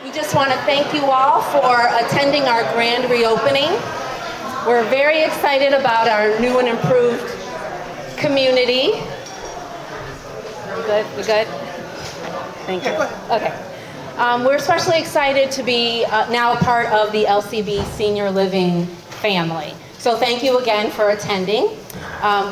We just want to thank you all for attending our grand reopening. We're very excited about our new and improved community. We good? We good? Thank you. Okay. We're especially excited to be now a part of the LCB Senior Living family. So thank you again for attending.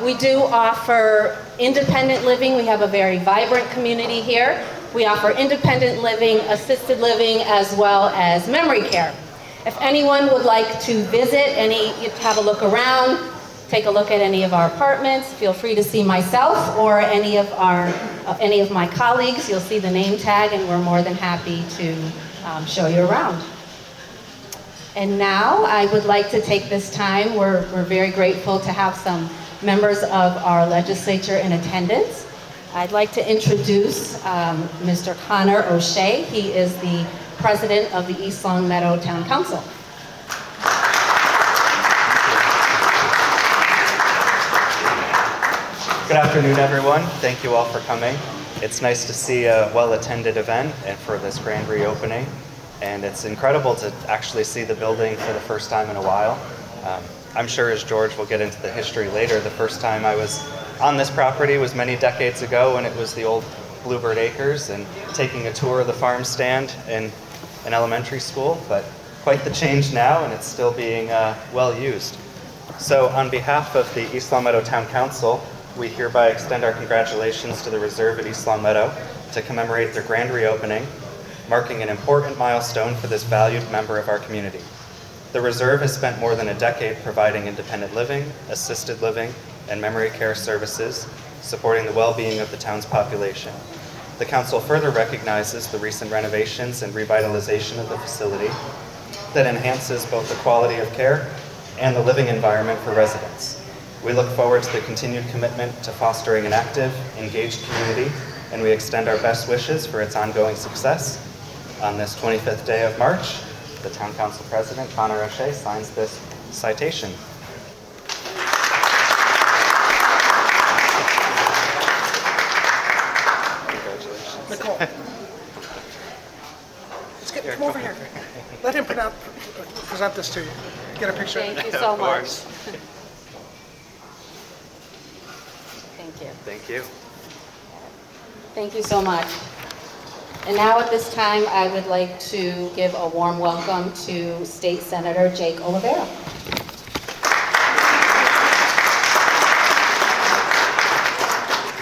We do offer independent living. We have a very vibrant community here. We offer independent living, assisted living, as well as memory care. If anyone would like to visit, have a look around, take a look at any of our apartments, feel free to see myself or any of my colleagues. You'll see the name tag, and we're more than happy to show you around. And now I would like to take this time, we're very grateful to have some members of our legislature in attendance. I'd like to introduce Mr. Connor O'Shea. He is the president of the East Longmeadow Town Council. Good afternoon, everyone. Thank you all for coming. It's nice to see a well-attended event and for this grand reopening. And it's incredible to actually see the building for the first time in a while. I'm sure, as George will get into the history later, the first time I was on this property was many decades ago when it was the old Bluebird Acres, and taking a tour of the farm stand in an elementary school, but quite the change now, and it's still being well used. So on behalf of the East Longmeadow Town Council, we hereby extend our congratulations to the Reserve at East Longmeadow to commemorate their grand reopening, marking an important milestone for this valued member of our community. The Reserve has spent more than a decade providing independent living, assisted living, and memory care services, supporting the well-being of the town's population. The Council further recognizes the recent renovations and revitalization of the facility that enhances both the quality of care and the living environment for residents. We look forward to the continued commitment to fostering an active, engaged community, and we extend our best wishes for its ongoing success. On this 25th day of March, the Town Council President, Connor O'Shea, signs this citation. Congratulations. Nicole, come over here. Let him present this to you. Get a picture. Thank you so much. Thank you. Thank you. Thank you so much. And now at this time, I would like to give a warm welcome to State Senator Jake Oliveira.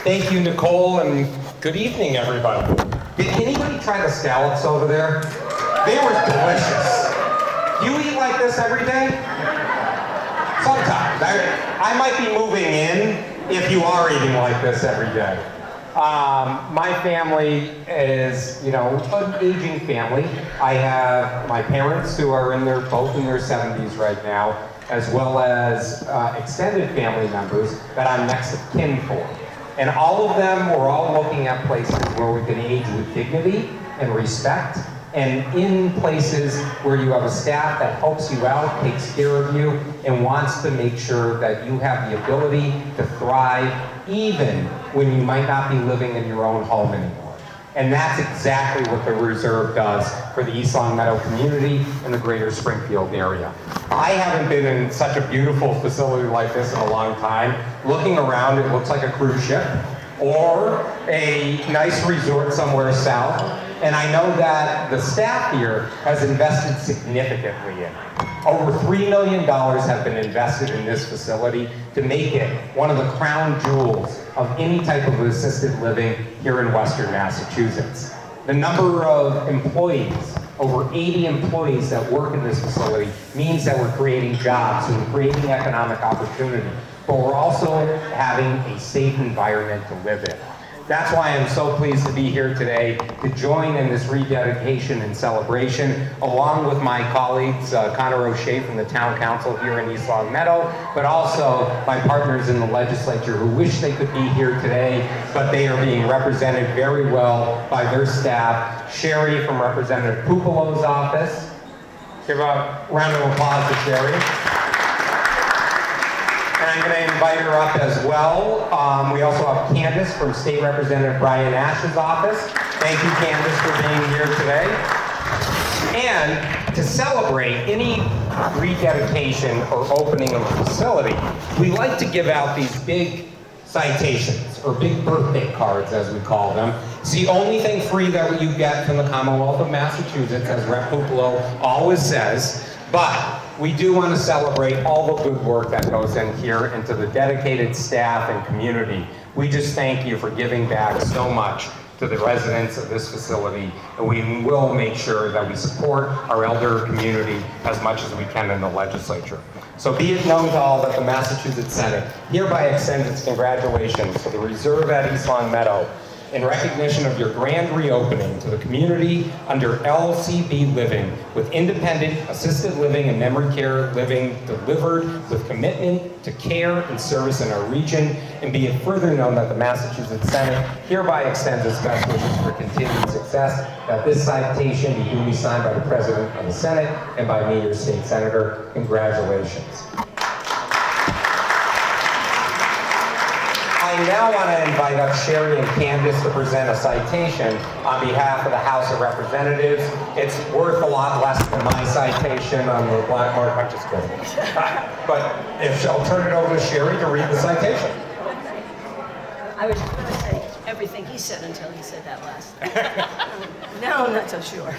Thank you, Nicole, and good evening, everybody. Did anybody try the scallops over there? They were delicious. You eat like this every day? Sometimes. I might be moving in if you are eating like this every day. My family is, an aging family. I have my parents who are both in their 70s right now, as well as extended family members that I'm next of kin for. And all of them, we're all looking at places where we can age with dignity and respect, and in places where you have a staff that helps you out, takes care of you, and wants to make sure that you have the ability to thrive even when you might not be living in your own home anymore. And that's exactly what the Reserve does for the East Longmeadow community and the greater Springfield area. I haven't been in such a beautiful facility like this in a long time. Looking around, it looks like a cruise ship or a nice resort somewhere south. And I know that the staff here has invested significantly in it. Over $3 million have been invested in this facility to make it one of the crown jewels of any type of assisted living here in Western Massachusetts. The number of employees, over 80 employees that work in this facility, means that we're creating jobs and creating economic opportunity, but we're also having a safe environment to live in. That's why I'm so pleased to be here today to join in this rededication and celebration, along with my colleagues, Connor O'Shea from the Town Council here in East Longmeadow, but also my partners in the legislature who wish they could be here today, but they are being represented very well by their staff. Sherry from Representative Pupolo's office. Give a round of applause to Sherry. And I'm going to invite her up as well. We also have Candace from State Representative Brian Ash's office. Thank you, Candace, for being here today. And to celebrate any rededication or opening of a facility, we like to give out these big citations, or big birthday cards as we call them. It's the only thing free that you get from the Commonwealth of Massachusetts, as Rep. Pupolo always says, but we do want to celebrate all the good work that goes in here and to the dedicated staff and community. We just thank you for giving back so much to the residents of this facility, and we will make sure that we support our elder community as much as we can in the legislature. So be it known to all that the Massachusetts Senate hereby extends its congratulations to the Reserve at East Longmeadow in recognition of your grand reopening to the community under LCB Living, with independent, assisted living and memory care living delivered with commitment to care and service in our region. And be it further known that the Massachusetts Senate hereby extends its best wishes for continued success, that this citation be duly signed by the President of the Senate and by me, your state senator. Congratulations. I now want to invite up Sherry and Candace to present a citation on behalf of the House of Representatives. It's worth a lot less than my citation on the black mark. I'm just kidding. But I'll turn it over to Sherry to read the citation. I was going to say everything he said until he said that last. Now I'm not so sure.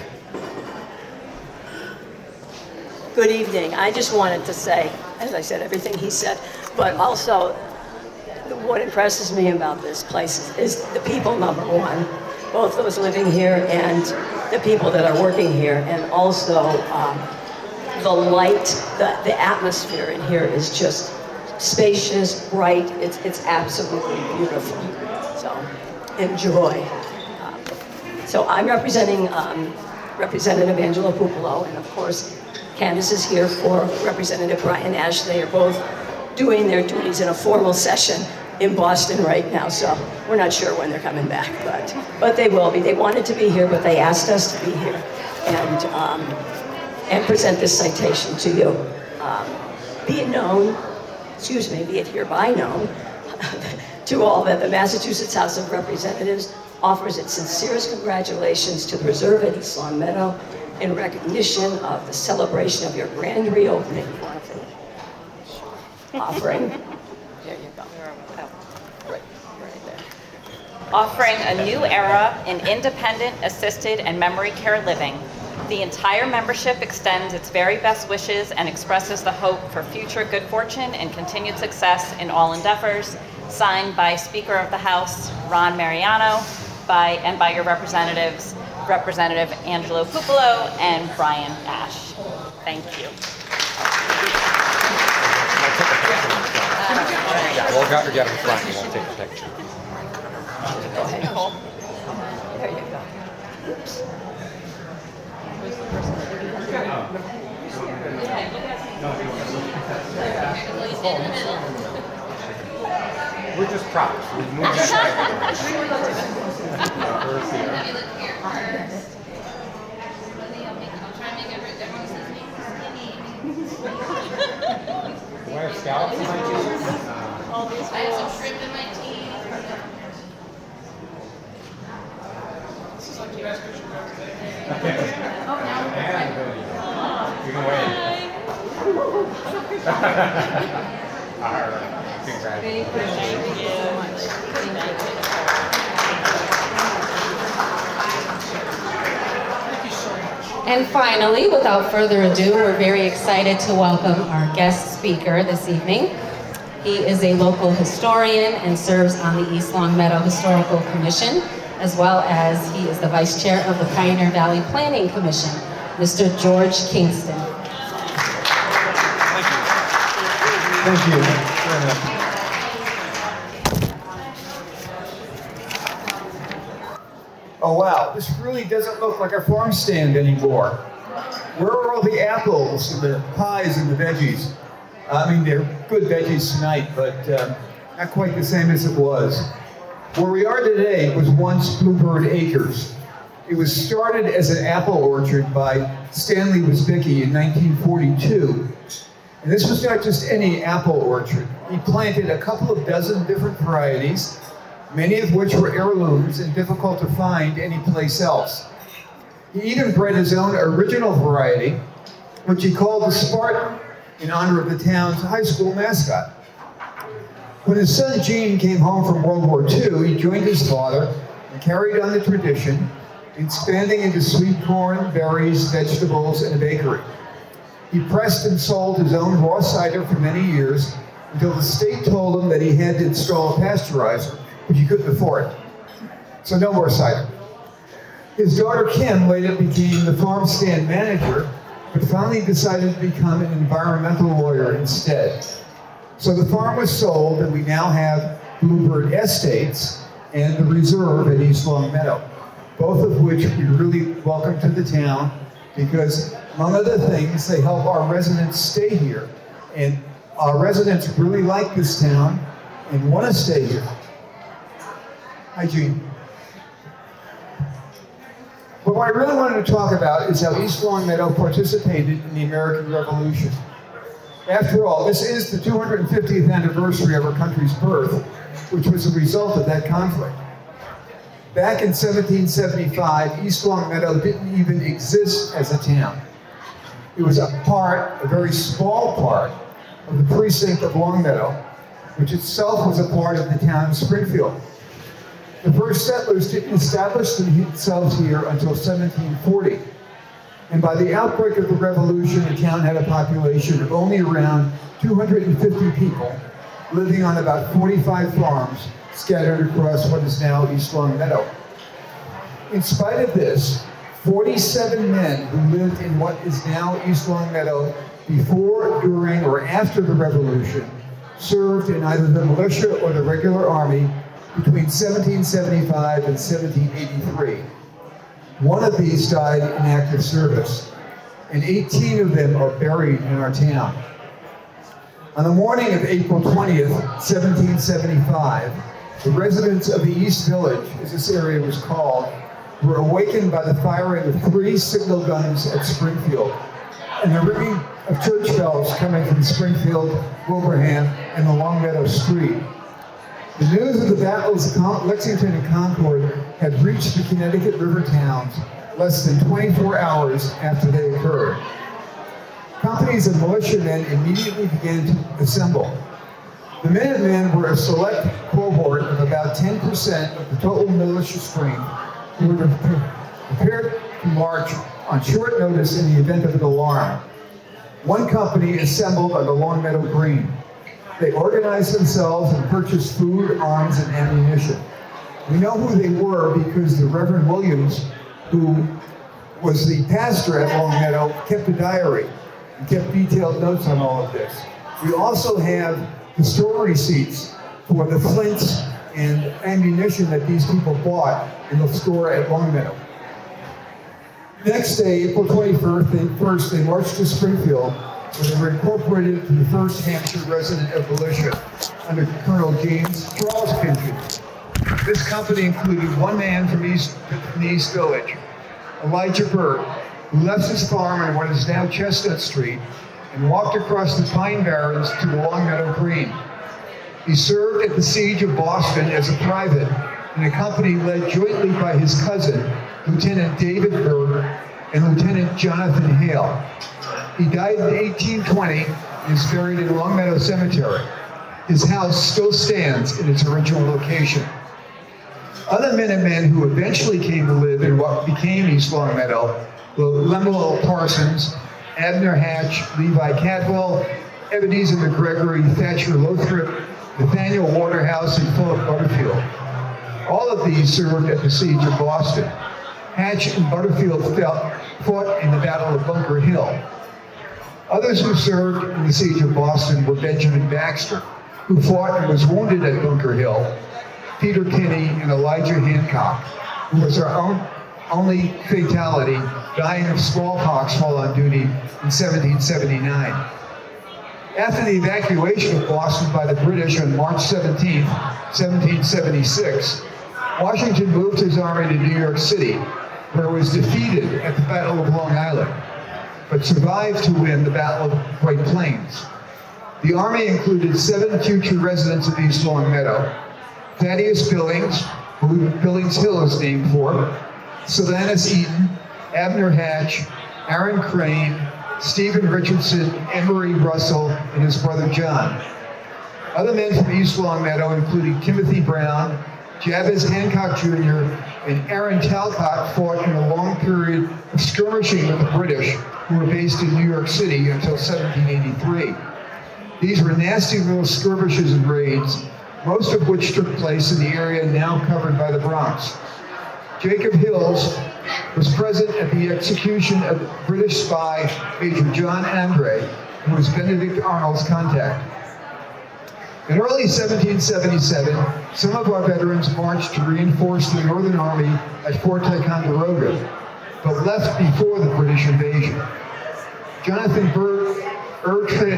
Good evening. I just wanted to say, as I said, everything he said, but also what impresses me about this place is the people, number one, both those living here and the people that are working here, and also the light, the atmosphere in here is just spacious, bright. It's absolutely beautiful. So enjoy. So I'm representing Representative Angela Pupolo, and of course Candace is here for Representative Brian Ash. They are both doing their duties in a formal session in Boston right now, so we're not sure when they're coming back, but they will be. They wanted to be here, but they asked us to be here and present this citation to you. Be it hereby known to all that the Massachusetts House of Representatives offers its sincerest congratulations to the Reserve at East Longmeadow in recognition of the celebration of your grand reopening. Offering, there you go. Right there. Offering a new era in independent, assisted, and memory care living. The entire membership extends its very best wishes and expresses the hope for future good fortune and continued success in all endeavors. Signed by Speaker of the House, Ron Mariano, and by your representatives, Representative Angelo Pupolo and Brian Ash. Thank you. Yeah, we'll get in front and we'll take a picture. Go ahead. There you go. Oops. We're just props. We moved that. Do I have scallops in my teeth? I have some shrimp in my teeth. You can wait. All right. Congratulations. And finally, without further ado, we're very excited to welcome our guest speaker this evening. He is a local historian and serves on the East Longmeadow Historical Commission, as well as he is the vice chair of the Pioneer Valley Planning Commission, Mr. George Kingston. Thank you. Oh wow, this really doesn't look like a farm stand anymore. Where are all the apples and the pies and the veggies? I mean, they're good veggies tonight, but not quite the same as it was. Where we are today was once Bluebird Acres. It was started as an apple orchard by Stanley Wisbicki in 1942. And this was not just any apple orchard. He planted a couple of dozen different varieties, many of which were heirlooms and difficult to find anyplace else. He even bred his own original variety, which he called the Spartan, in honor of the town's high school mascot. When his son Gene came home from World War II, he joined his father and carried on the tradition, expanding into sweet corn, berries, vegetables, and a bakery. He pressed and sold his own raw cider for many years until the state told him that he had to install a pasteurizer, which he couldn't afford. So no more cider. His daughter Kim later became the farm stand manager, but finally decided to become an environmental lawyer instead. So the farm was sold, and we now have Bluebird Estates and the Reserve at East Longmeadow, both of which we really welcome to the town because, among other things, they help our residents stay here. And our residents really like this town and want to stay here. Hi, Gene. But what I really wanted to talk about is how East Longmeadow participated in the American Revolution. After all, this is the 250th anniversary of our country's birth, which was a result of that conflict. Back in 1775, East Longmeadow didn't even exist as a town. It was a very small part, of the precinct of Longmeadow, which itself was a part of the town of Springfield. The first settlers didn't establish themselves here until 1740. And by the outbreak of the Revolution, the town had a population of only around 250 people, living on about 45 farms scattered across what is now East Longmeadow. In spite of this, 47 men who lived in what is now East Longmeadow before, during, or after the Revolution served in either the militia or the regular army between 1775 and 1783. One of these died in active service, and 18 of them are buried in our town. On the morning of April 20th, 1775, the residents of the East Village, as this area was called, were awakened by the firing of 3 signal guns at Springfield and the ringing of church bells coming from Springfield, Wilbraham, and the Longmeadow Street. The news of the battles of Lexington and Concord had reached the Connecticut River towns less than 24 hours after they occurred. Companies of militiamen immediately began to assemble. The Minutemen were a select cohort of about 10% of the total militia strength who were prepared to march on short notice in the event of an alarm. One company assembled on the Longmeadow Green. They organized themselves and purchased food, arms, and ammunition. We know who they were because the Reverend Williams, who was the pastor at Longmeadow, kept a diary and kept detailed notes on all of this. We also have the store receipts for the flints and ammunition that these people bought in the store at Longmeadow. Next day, April 21st, they marched to Springfield, where they were incorporated to the 1st Hampshire Resident of Militia under Colonel James Charles Pigeon. This company included one man from the East Village, Elijah Burt, who left his farm on what is now Chestnut Street and walked across the Pine Barrens to the Longmeadow Green. He served at the Siege of Boston as a private in a company led jointly by his cousin, Lieutenant David Burt and Lieutenant Jonathan Hale. He died in 1820 and is buried in Longmeadow Cemetery. His house still stands in its original location. Other Minutemen who eventually came to live in what became East Longmeadow were Lemuel Parsons, Abner Hatch, Levi Cadwell, Ebenezer McGregory, Thatcher Lothrop, Nathaniel Waterhouse, and Philip Butterfield. All of these served at the Siege of Boston. Hatch and Butterfield fought in the Battle of Bunker Hill. Others who served in the Siege of Boston were Benjamin Baxter, who fought and was wounded at Bunker Hill, Peter Kinney, and Elijah Hancock, who was our only fatality, dying of smallpox while on duty in 1779. After the evacuation of Boston by the British on March 17, 1776, Washington moved his army to New York City, where it was defeated at the Battle of Long Island, but survived to win the Battle of White Plains. The army included 7 future residents of East Longmeadow: Thaddeus Billings, who Billings Hill is named for, Sylvanus Eaton, Abner Hatch, Aaron Crane, Stephen Richardson, Emery Russell, and his brother John. Other men from East Longmeadow, including Timothy Brown, Jabez Hancock Jr., and Aaron Talcott, fought in a long period of skirmishing with the British, who were based in New York City until 1783. These were nasty little skirmishes and raids, most of which took place in the area now covered by the Bronx. Jacob Hills was present at the execution of British spy Major John Andre, who was Benedict Arnold's contact. In early 1777, some of our veterans marched to reinforce the Northern Army at Fort Ticonderoga, but left before the British invasion. Jonathan Byrd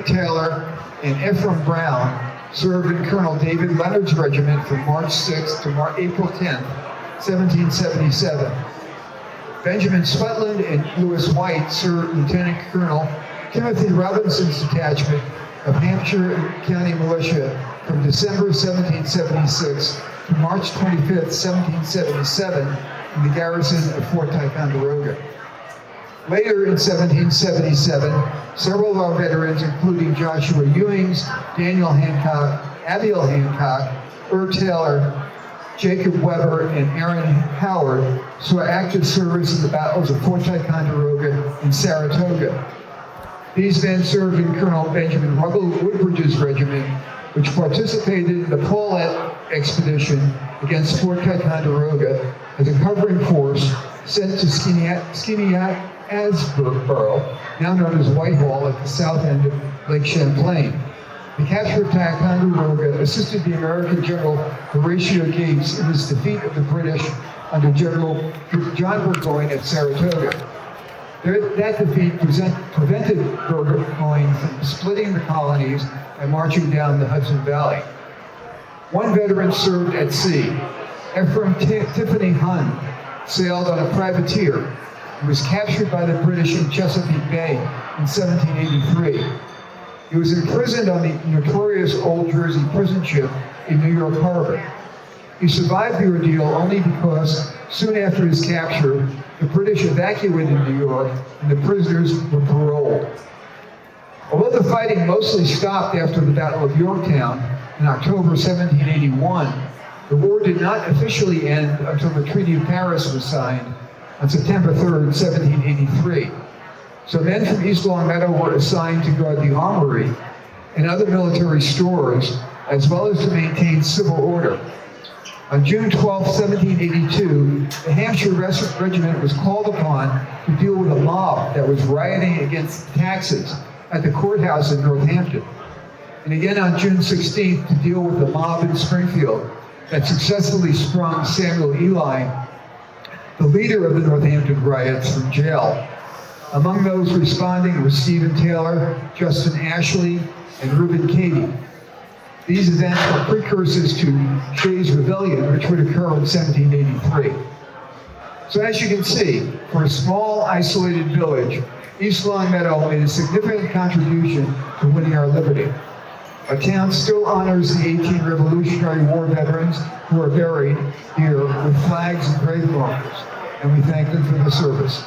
Taylor and Ephraim Brown served in Colonel David Leonard's regiment from March 6th to April 10th, 1777. Benjamin Swetland and Lewis White served Lieutenant Colonel Timothy Robinson's detachment of Hampshire County Militia from December 1776 to March 25th, 1777 in the garrison of Fort Ticonderoga. Later in 1777, several of our veterans, including Joshua Ewings, Daniel Hancock, Abiel Hancock, Taylor, Jacob Weber, and Aaron Howard, saw active service in the battles of Fort Ticonderoga and Saratoga. These men served in Colonel Benjamin Ruggles Woodbridge's regiment, which participated in the Paulette expedition against Fort Ticonderoga as a covering force sent to Skinnyatsboro, now known as Whitehall, at the south end of Lake Champlain. The capture of Ticonderoga assisted the American General Horatio Gates in his defeat of the British under General John Burgoyne at Saratoga. That defeat prevented Burgoyne from splitting the colonies and marching down the Hudson Valley. One veteran served at sea. Ephraim Tiffany Hunn sailed on a privateer and was captured by the British in Chesapeake Bay in 1783. He was imprisoned on the notorious Old Jersey prison ship in New York Harbor. He survived the ordeal only because soon after his capture, the British evacuated New York and the prisoners were paroled. Although the fighting mostly stopped after the Battle of Yorktown in October 1781, the war did not officially end until the Treaty of Paris was signed on September 3rd, 1783. So men from East Longmeadow were assigned to guard the armory and other military stores, as well as to maintain civil order. On June 12, 1782, the Hampshire Regiment was called upon to deal with a mob that was rioting against taxes at the courthouse in Northampton. And again on June 16th to deal with the mob in Springfield that successfully sprung Samuel Ely, the leader of the Northampton riots, from jail. Among those responding were Stephen Taylor, Justin Ashley, and Reuben Cady. These events were precursors to Shays' Rebellion, which would occur in 1783. So as you can see, for a small, isolated village, East Longmeadow made a significant contribution to winning our liberty. Our town still honors the 18 Revolutionary War veterans who are buried here with flags and grave markers, and we thank them for their service.